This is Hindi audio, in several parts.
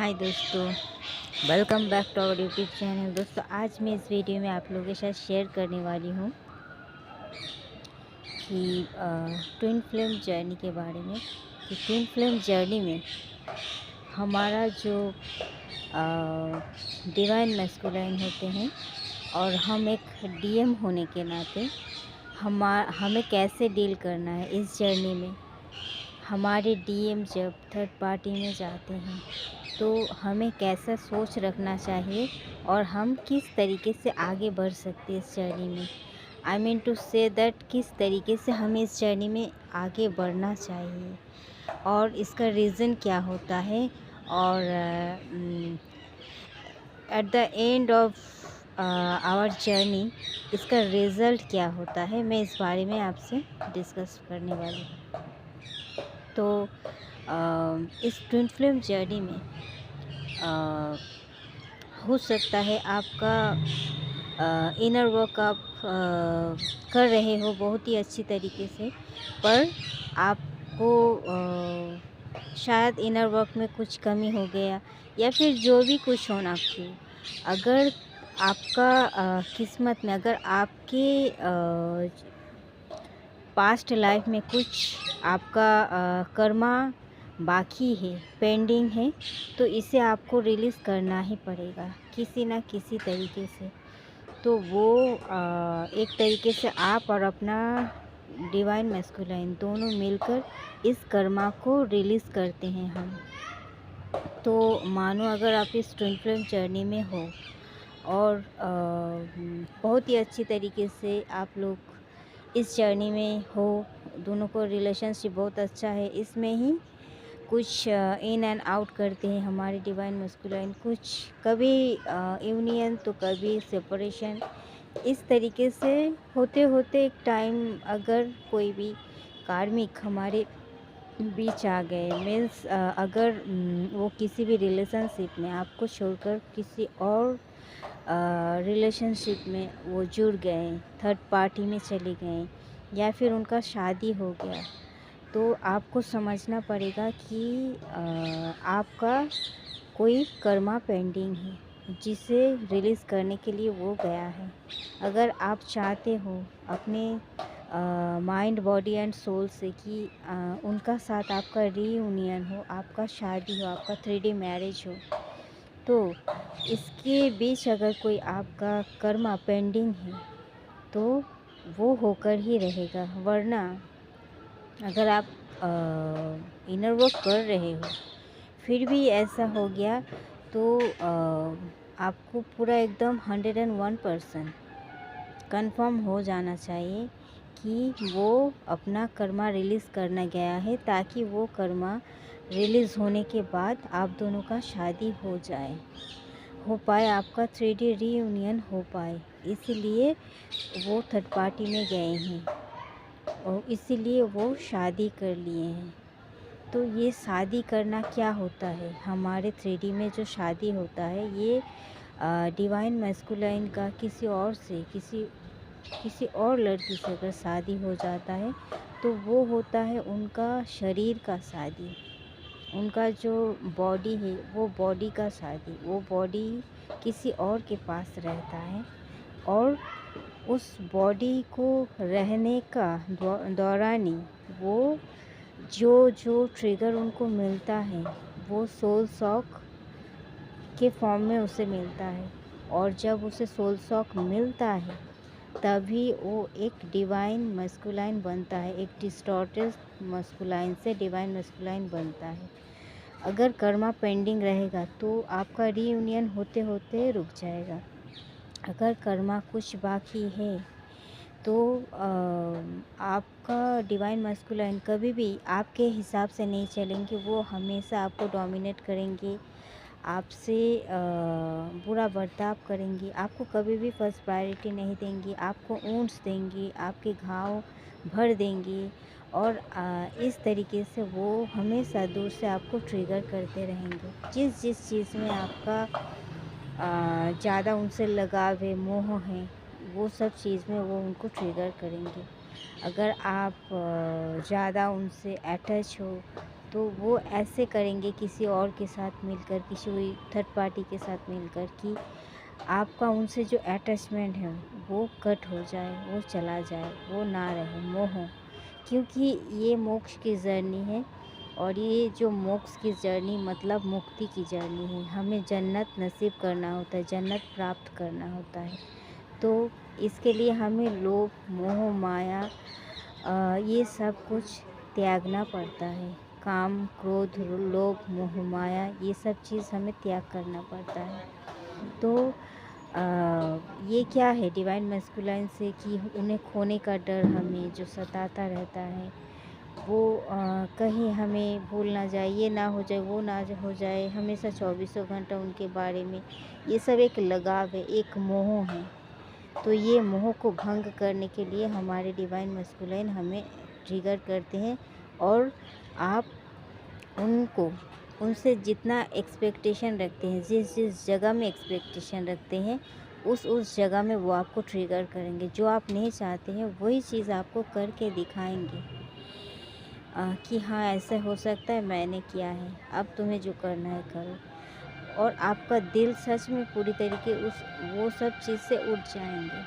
हाय दोस्तों, welcome back to our YouTube channel. दोस्तों आज मैं इस वीडियो में आप लोगों के साथ शेयर करने वाली हूँ कि ट्विन फ्लेम जर्नी के बारे में। कि ट्विन फ्लेम जर्नी में हमारा जो डिवाइन मैस्कुलाइन होते हैं और हम एक डीएम होने के नाते हमें कैसे डील करना है इस जर्नी में। हमारे डीएम जब थर्ड पार्टी में जाते हैं तो हमें कैसा सोच रखना चाहिए और हम किस तरीके से आगे बढ़ सकते हैं इस जर्नी में। I mean to say that किस तरीके से हमें इस जर्नी में आगे बढ़ना चाहिए और इसका रीज़न क्या होता है और at the end of our journey इसका रिज़ल्ट क्या होता है, मैं इस बारे में आपसे डिस्कस करने वाली हूँ। तो इस ट्विन फ्लेम जर्नी में हो सकता है आपका इनर वर्क आप कर रहे हो बहुत ही अच्छी तरीके से, पर आपको शायद इनर वर्क में कुछ कमी हो गया या फिर जो भी कुछ होना क्यों। अगर आपका किस्मत में अगर आपके पास्ट लाइफ में कुछ आपका कर्मा बाकी है, पेंडिंग है, तो इसे आपको रिलीज़ करना ही पड़ेगा किसी ना किसी तरीके से। तो वो एक तरीके से आप और अपना डिवाइन मैस्कुलाइन दोनों मिलकर इस कर्मा को रिलीज़ करते हैं हम। तो मानो अगर आप इस ट्विन फ्लेम जर्नी में हो और बहुत ही अच्छी तरीके से आप लोग इस जर्नी में हो, दोनों को रिलेशनशिप बहुत अच्छा है, इसमें ही कुछ इन एंड आउट करते हैं हमारे डिवाइन मस्कुलाइन, कुछ कभी यूनियन तो कभी सेपरेशन। इस तरीके से होते होते एक टाइम अगर कोई भी कार्मिक हमारे बीच आ गए, मीन्स अगर वो किसी भी रिलेशनशिप में आपको छोड़कर किसी और रिलेशनशिप में वो जुड़ गए, थर्ड पार्टी में चले गए या फिर उनका शादी हो गया, तो आपको समझना पड़ेगा कि आपका कोई कर्मा पेंडिंग है जिसे रिलीज़ करने के लिए वो गया है। अगर आप चाहते हो अपने माइंड बॉडी एंड सोल से कि उनका साथ आपका रीयूनियन हो, आपका शादी हो, आपका 3D मैरिज हो, तो इसके बीच अगर कोई आपका कर्मा पेंडिंग है तो वो होकर ही रहेगा। वरना अगर आप इनर वर्क कर रहे हो फिर भी ऐसा हो गया तो आपको पूरा एकदम 101% कंफर्म हो जाना चाहिए कि वो अपना कर्मा रिलीज़ करना गया है, ताकि वो कर्मा रिलीज़ होने के बाद आप दोनों का शादी हो पाए, आपका 3D रीयूनियन हो पाए। इसलिए वो थर्ड पार्टी में गए हैं और इसीलिए वो शादी कर लिए हैं। तो ये शादी करना क्या होता है, हमारे 3D में जो शादी होता है ये डिवाइन मैस्कुलाइन का किसी और से किसी और लड़की से अगर शादी हो जाता है तो वो होता है उनका शरीर का शादी, उनका जो बॉडी है वो बॉडी का शादी। वो बॉडी किसी और के पास रहता है और उस बॉडी को रहने का दौरान ही वो जो ट्रिगर उनको मिलता है वो सोल शॉक के फॉर्म में उसे मिलता है। और जब उसे सोल शॉक मिलता है तभी वो एक डिवाइन मस्कुलाइन बनता है, एक डिस्टॉर्टेड मस्कुलाइन से डिवाइन मस्कुलाइन बनता है। अगर कर्मा पेंडिंग रहेगा तो आपका रीयूनियन होते होते रुक जाएगा। अगर कर्मा कुछ बाकी है तो आपका डिवाइन मस्कुलाइन कभी भी आपके हिसाब से नहीं चलेंगे, वो हमेशा आपको डोमिनेट करेंगे, आपसे बुरा बर्ताव करेंगी, आपको कभी भी फर्स्ट प्रायोरिटी नहीं देंगी, आपको ऊँट्स देंगी, आपके घाव भर देंगी और इस तरीके से वो हमेशा दूर से आपको ट्रिगर करते रहेंगे। जिस जिस चीज़ में आपका ज़्यादा उनसे लगाव है, मोह है, वो सब चीज़ में वो उनको ट्रिगर करेंगे। अगर आप ज़्यादा उनसे अटैच हो तो वो ऐसे करेंगे किसी और के साथ मिलकर, किसी थर्ड पार्टी के साथ मिलकर, कि आपका उनसे जो अटैचमेंट है वो कट हो जाए, वो चला जाए, वो ना रहे, मोह। क्योंकि ये मोक्ष की जर्नी है, और ये जो मोक्ष की जर्नी मतलब मुक्ति की जर्नी है। हमें जन्नत नसीब करना होता है, जन्नत प्राप्त करना होता है। तो इसके लिए हमें लोभ, मोह, माया, ये सब कुछ त्यागना पड़ता है। काम, क्रोध, लोभ, मोह, माया, ये सब चीज़ हमें त्याग करना पड़ता है। तो ये क्या है डिवाइन मैस्कुलाइन से, कि उन्हें खोने का डर हमें जो सताता रहता है, वो कहीं हमें भूल ना जाए, ये ना हो जाए, वो ना हो जाए, हमेशा 24 घंटा उनके बारे में, ये सब एक लगाव है, एक मोह है। तो ये मोह को भंग करने के लिए हमारे डिवाइन मैस्कुलाइन हमें ट्रिगर करते हैं। और आप उनको, उनसे जितना एक्सपेक्टेशन रखते हैं, जिस जिस जगह में एक्सपेक्टेशन रखते हैं, उस जगह में वो आपको ट्रिगर करेंगे। जो आप नहीं चाहते हैं वही चीज़ आपको करके दिखाएंगे, कि हाँ ऐसा हो सकता है, मैंने किया है, अब तुम्हें जो करना है करो। और आपका दिल सच में पूरी तरीके उस वो सब चीज़ से उठ जाएंगे,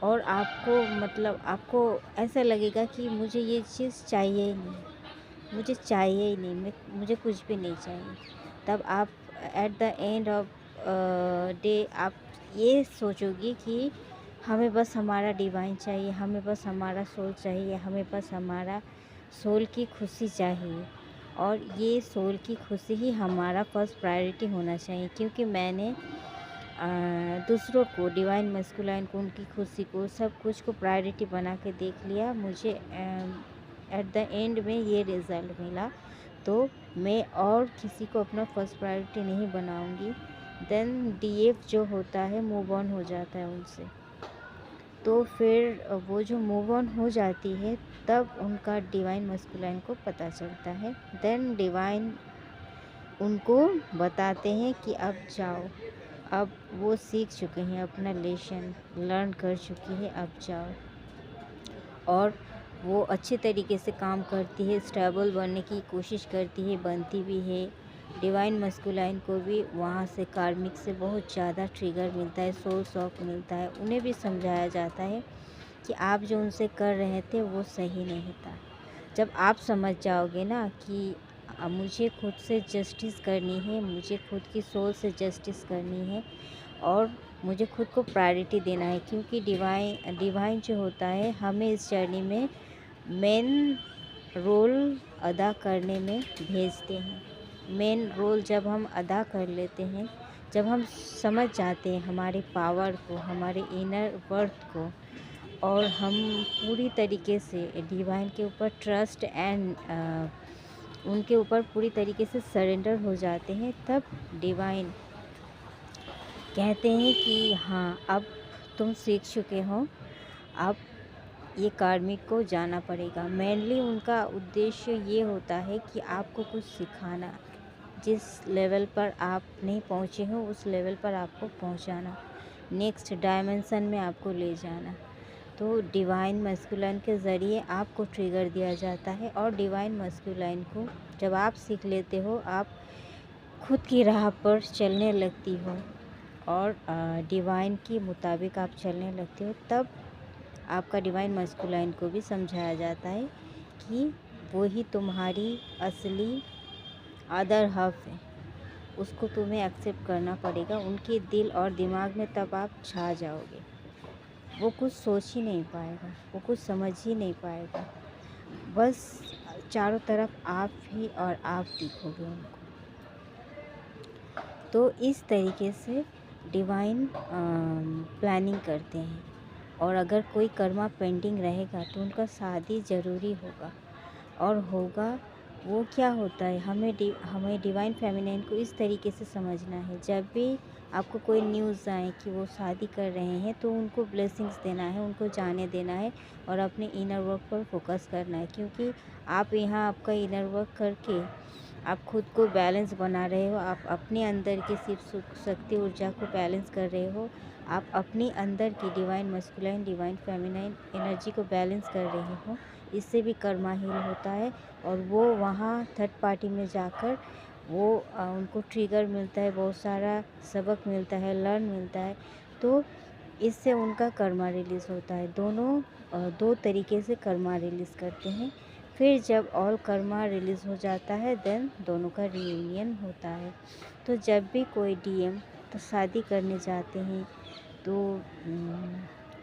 और आपको मतलब आपको ऐसा लगेगा कि मुझे ये चीज़ चाहिए ही नहीं, मुझे चाहिए ही नहीं, मुझे कुछ भी नहीं चाहिए। तब आप eight the end of day आप ये सोचोगी कि हमें बस हमारा डिवाइन चाहिए, हमें बस हमारा सोल चाहिए, हमें बस हमारा सोल की खुशी चाहिए। और ये सोल की खुशी ही हमारा फर्स्ट प्रायोरिटी होना चाहिए। क्योंकि मैंने दूसरों को, डिवाइन मैस्कुलाइन को, उनकी खुशी को, सब कुछ को प्रायोरिटी बना के देख लिया। मुझे एट द एंड में ये रिज़ल्ट मिला। तो मैं और किसी को अपना फर्स्ट प्रायोरिटी नहीं बनाऊंगी। देन डीएफ जो होता है मूव ऑन हो जाता है उनसे। तो फिर वो जो मूव ऑन हो जाती है, तब उनका डिवाइन मैस्कुलाइन को पता चलता है। देन डिवाइन उनको बताते हैं कि अब जाओ, अब वो सीख चुके हैं, अपना लेसन लर्न कर चुकी है, अब जाओ। और वो अच्छे तरीके से काम करती है, स्टेबल बनने की कोशिश करती है, बनती भी है। डिवाइन मस्कुलाइन को भी वहाँ से कार्मिक से बहुत ज़्यादा ट्रिगर मिलता है, सोल शॉक मिलता है। उन्हें भी समझाया जाता है कि आप जो उनसे कर रहे थे वो सही नहीं था। जब आप समझ जाओगे ना कि मुझे खुद से जस्टिस करनी है, मुझे खुद की सोल से जस्टिस करनी है, और मुझे खुद को प्रायोरिटी देना है। क्योंकि डिवाइन जो होता है हमें इस जर्नी में मेन रोल अदा करने में भेजते हैं। मेन रोल जब हम अदा कर लेते हैं, जब हम समझ जाते हैं हमारे पावर को, हमारे इनर वर्थ को, और हम पूरी तरीके से डिवाइन के ऊपर ट्रस्ट एंड उनके ऊपर पूरी तरीके से सरेंडर हो जाते हैं, तब डिवाइन कहते हैं कि हाँ अब तुम सीख चुके हो, अब ये कार्मिक को जाना पड़ेगा। मेनली उनका उद्देश्य ये होता है कि आपको कुछ सिखाना, जिस लेवल पर आप नहीं पहुँचे हो उस लेवल पर आपको पहुँचाना, नेक्स्ट डायमेंशन में आपको ले जाना। तो डिवाइन मस्कुलाइन के ज़रिए आपको ट्रिगर दिया जाता है। और डिवाइन मस्कुलाइन को जब आप सीख लेते हो, आप खुद की राह पर चलने लगती हो, और डिवाइन के मुताबिक आप चलने लगते हो, तब आपका डिवाइन मस्कुलाइन को भी समझाया जाता है कि वो ही तुम्हारी असली अदर हाफ है, उसको तुम्हें एक्सेप्ट करना पड़ेगा उनके दिल और दिमाग में, तब आप छा जाओगे। वो कुछ सोच ही नहीं पाएगा, वो कुछ समझ ही नहीं पाएगा, बस चारों तरफ आप ही और आप दिखोगे उनको। तो इस तरीके से डिवाइन प्लानिंग करते हैं। और अगर कोई कर्मा पेंडिंग रहेगा तो उनका शादी ज़रूरी होगा, और होगा वो क्या होता है, हमें डिवाइन फेमिनाइन को इस तरीके से समझना है। जब भी आपको कोई न्यूज़ आए कि वो शादी कर रहे हैं, तो उनको ब्लेसिंग्स देना है, उनको जाने देना है, और अपने इनर वर्क पर फोकस करना है। क्योंकि आप यहाँ आपका इनर वर्क करके आप खुद को बैलेंस बना रहे हो, आप अपने अंदर की सिर्फ सुख शक्ति ऊर्जा को बैलेंस कर रहे हो, आप अपनी अंदर की divine masculine divine feminine energy को बैलेंस कर रहे हो। इससे भी कर्मा हील होता है। और वो वहाँ थर्ड पार्टी में जाकर वो उनको ट्रिगर मिलता है, बहुत सारा सबक मिलता है, लर्न मिलता है। तो इससे उनका कर्मा रिलीज़ होता है। दोनों दो तरीके से कर्मा रिलीज़ करते हैं। फिर जब ऑल कर्मा रिलीज़ हो जाता है देन दोनों का रियूनियन होता है। तो जब भी कोई डीएम तो शादी करने जाते हैं तो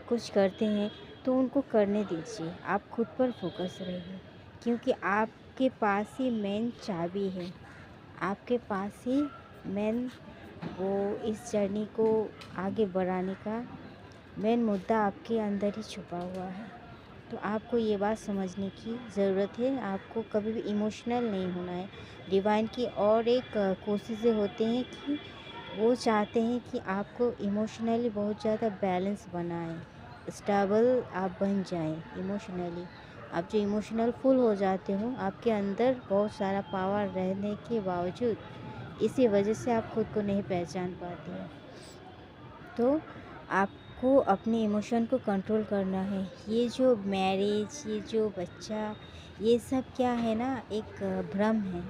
कुछ करते हैं तो उनको करने दीजिए, आप खुद पर फोकस रहिए, क्योंकि आपके पास ही मेन चाबी है, आपके पास ही मेन वो इस जर्नी को आगे बढ़ाने का मेन मुद्दा आपके अंदर ही छुपा हुआ है। तो आपको ये बात समझने की ज़रूरत है, आपको कभी भी इमोशनल नहीं होना है। डिवाइन की और एक कोशिशें होती हैं कि वो चाहते हैं कि आपको इमोशनली बहुत ज़्यादा बैलेंस बनाएं, स्टेबल आप बन जाएं इमोशनली। आप जो इमोशनल फुल हो जाते हो, आपके अंदर बहुत सारा पावर रहने के बावजूद इसी वजह से आप खुद को नहीं पहचान पाते हैं। तो आपको अपने इमोशन को कंट्रोल करना है। ये जो मैरिज, ये जो बच्चा, ये सब क्या है ना, एक भ्रम है।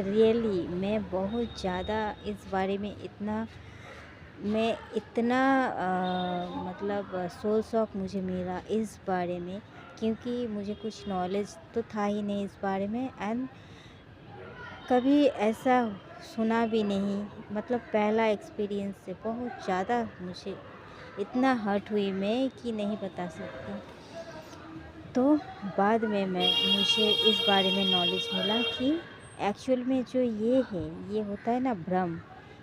रियली मैं बहुत ज़्यादा इस बारे में इतना मतलब सोल शॉक मुझे मिला इस बारे में, क्योंकि मुझे कुछ नॉलेज तो था ही नहीं इस बारे में। एंड कभी ऐसा सुना भी नहीं, मतलब पहला एक्सपीरियंस से बहुत ज़्यादा मुझे इतना हर्ट हुई मैं कि नहीं बता सकती। तो बाद में मुझे इस बारे में नॉलेज मिला कि एक्चुअल में जो ये है, ये होता है ना भ्रम,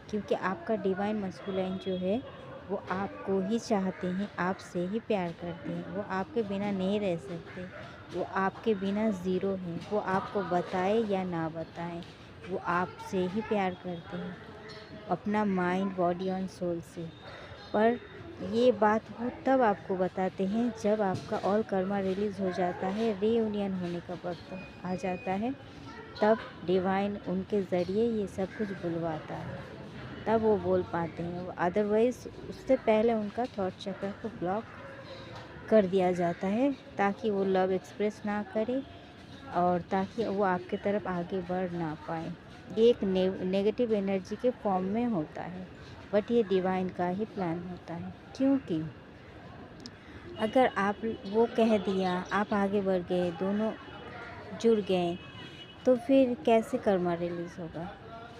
क्योंकि आपका डिवाइन मस्कुलाइन जो है वो आपको ही चाहते हैं, आपसे ही प्यार करते हैं, वो आपके बिना नहीं रह सकते, वो आपके बिना ज़ीरो हैं, वो आपको बताए या ना बताएं, वो आपसे ही प्यार करते हैं, अपना माइंड, बॉडी और सोल से। पर ये बात वो तब आपको बताते हैं जब आपका ऑल कर्मा रिलीज़ हो जाता है, रीयूनियन होने का वक्त आ जाता है, तब डिवाइन उनके ज़रिए ये सब कुछ बुलवाता है, तब वो बोल पाते हैं। अदरवाइज़ उससे पहले उनका थॉट चक्र को ब्लॉक कर दिया जाता है, ताकि वो लव एक्सप्रेस ना करे और ताकि वो आपके तरफ आगे बढ़ ना पाए। ये एक नेगेटिव एनर्जी के फॉर्म में होता है, बट ये डिवाइन का ही प्लान होता है। क्योंकि अगर आप वो कह दिया, आप आगे बढ़ गए, दोनों जुड़ गए, तो फिर कैसे कर्मा रिलीज़ होगा?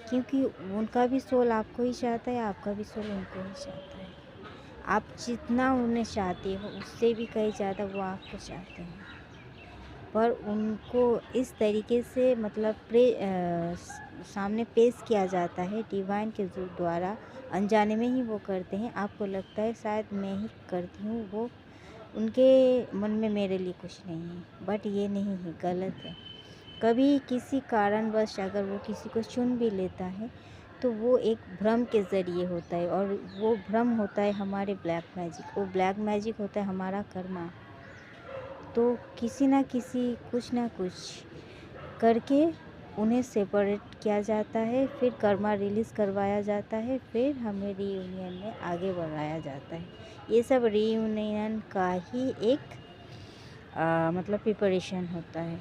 क्योंकि उनका भी सोल आपको ही चाहता है, आपका भी सोल उनको ही चाहता है। आप जितना उन्हें चाहते हो उससे भी कहीं ज़्यादा वो आपको चाहते हैं, पर उनको इस तरीके से मतलब सामने पेश किया जाता है डिवाइन के द्वारा, अनजाने में ही वो करते हैं। आपको लगता है शायद मैं ही करती हूँ, वो उनके मन में मेरे लिए कुछ नहीं है, बट ये नहीं है, गलत है। कभी किसी कारणवश अगर वो किसी को चुन भी लेता है तो वो एक भ्रम के ज़रिए होता है, और वो भ्रम होता है हमारे ब्लैक मैजिक, वो ब्लैक मैजिक होता है हमारा कर्मा। तो किसी ना किसी कुछ ना कुछ करके उन्हें सेपरेट किया जाता है, फिर कर्मा रिलीज़ करवाया जाता है, फिर हमें रीयूनियन में आगे बढ़ाया जाता है। ये सब रीयूनियन का ही एक मतलब प्रिपरेशन होता है।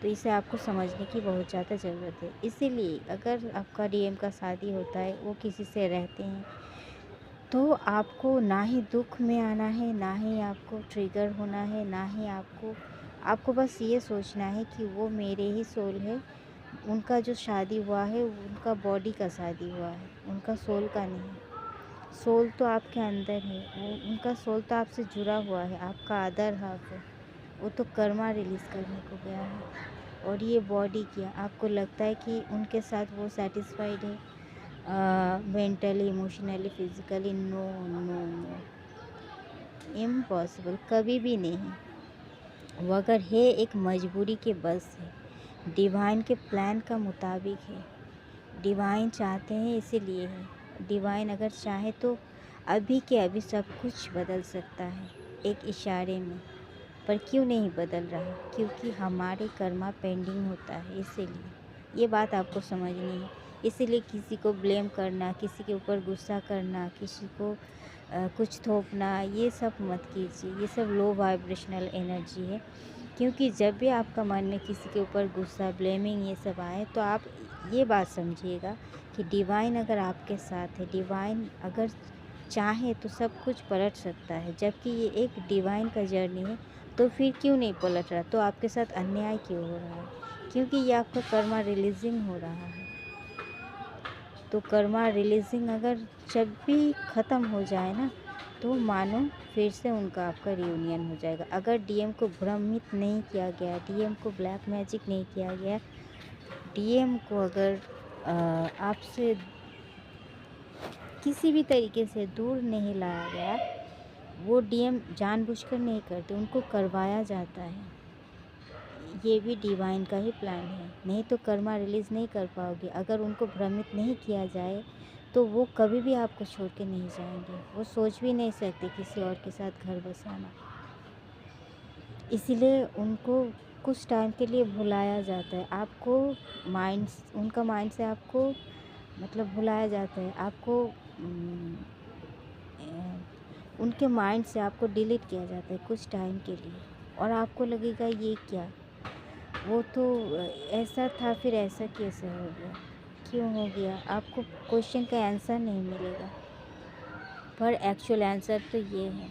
तो इसे आपको समझने की बहुत ज़्यादा ज़रूरत है। इसीलिए अगर आपका डीएम का शादी होता है, वो किसी से रहते हैं, तो आपको ना ही दुख में आना है, ना ही आपको ट्रिगर होना है, ना ही आपको बस ये सोचना है कि वो मेरे ही सोल है। उनका जो शादी हुआ है उनका बॉडी का शादी हुआ है, उनका सोल का नहीं। सोल तो आपके अंदर है, वो उनका सोल तो आपसे जुड़ा हुआ है, आपका अदर हाफ है। वो तो कर्मा रिलीज़ करने को गया है, और ये बॉडी क्या, आपको लगता है कि उनके साथ वो सेटिस्फाइड है mentally, emotionally, physically? No no no, impossible, कभी भी नहीं। वो अगर है एक मजबूरी के बस है, डिवाइन के प्लान का मुताबिक है, डिवाइन चाहते हैं इसीलिए है। डिवाइन अगर चाहे तो अभी के अभी सब कुछ बदल सकता है एक इशारे में, पर क्यों नहीं बदल रहा? क्योंकि हमारे कर्मा पेंडिंग होता है, इसीलिए ये बात आपको समझनी है। इसीलिए किसी को ब्लेम करना, किसी के ऊपर गुस्सा करना, किसी को कुछ थोपना, ये सब मत कीजिए। ये सब लो वाइब्रेशनल एनर्जी है। क्योंकि जब भी आपका मन में किसी के ऊपर गुस्सा, ब्लेमिंग ये सब आए, तो आप ये बात समझिएगा कि डिवाइन अगर आपके साथ है, डिवाइन अगर चाहे तो सब कुछ पलट सकता है। जबकि ये एक डिवाइन का जर्नी है, तो फिर क्यों नहीं पलट रहा? तो आपके साथ अन्याय क्यों हो रहा है? क्योंकि ये आपका कर्मा रिलीजिंग हो रहा है। तो कर्मा रिलीजिंग अगर जब भी ख़त्म हो जाए ना, तो मानो फिर से उनका आपका रियूनियन हो जाएगा। अगर डीएम को भ्रमित नहीं किया गया, डीएम को ब्लैक मैजिक नहीं किया गया, डीएम को अगर आपसे किसी भी तरीके से दूर नहीं लाया गया, वो डीएम जानबूझकर नहीं करते, उनको करवाया जाता है। ये भी डिवाइन का ही प्लान है। नहीं तो कर्मा रिलीज़ नहीं कर पाओगे। अगर उनको भ्रमित नहीं किया जाए, तो वो कभी भी आपको छोड़ के नहीं जाएंगे। वो सोच भी नहीं सकते किसी और के साथ घर बसाना। इसीलिए उनको कुछ टाइम के लिए भुलाया जाता है। आपको उनका माइंड से आपको मतलब भुलाया जाता है। आपको उनके माइंड से आपको डिलीट किया जाता है कुछ टाइम के लिए। और आपको लगेगा ये क्या, वो तो ऐसा था, फिर ऐसा कैसे हो गया, क्यों हो गया? आपको क्वेश्चन का आंसर नहीं मिलेगा। पर एक्चुअल आंसर तो ये है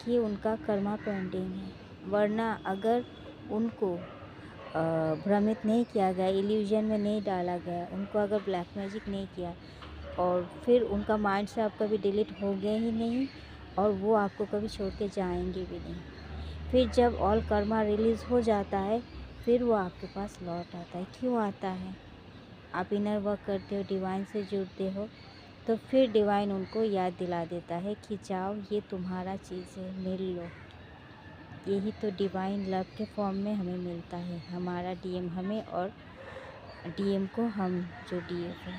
कि उनका कर्मा पेंडिंग है। वरना अगर उनको भ्रमित नहीं किया गया, इल्यूजन में नहीं डाला गया, उनको अगर ब्लैक मैजिक नहीं किया, और फिर उनका माइंड से आप कभी डिलीट हो गए ही नहीं, और वो आपको कभी छोड़ के जाएंगे भी नहीं। फिर जब ऑल कर्मा रिलीज़ हो जाता है, फिर वो आपके पास लौट आता है। क्यों आता है? आप इनर वर्क करते हो, डिवाइन से जुड़ते हो, तो फिर डिवाइन उनको याद दिला देता है कि जाओ, ये तुम्हारा चीज़ है, मिल लो। यही तो डिवाइन लव के फॉर्म में हमें मिलता है। हमारा डीएम हमें, और डीएम को हम, जो डीएफ है।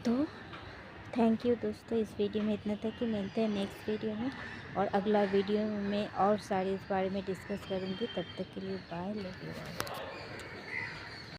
तो थैंक यू दोस्तों, इस वीडियो में इतना तक ही। मिलते हैं नेक्स्ट वीडियो में, और अगला वीडियो में और सारी इस बारे में डिस्कस करूँगी। तब तक के लिए बाय, लव यू।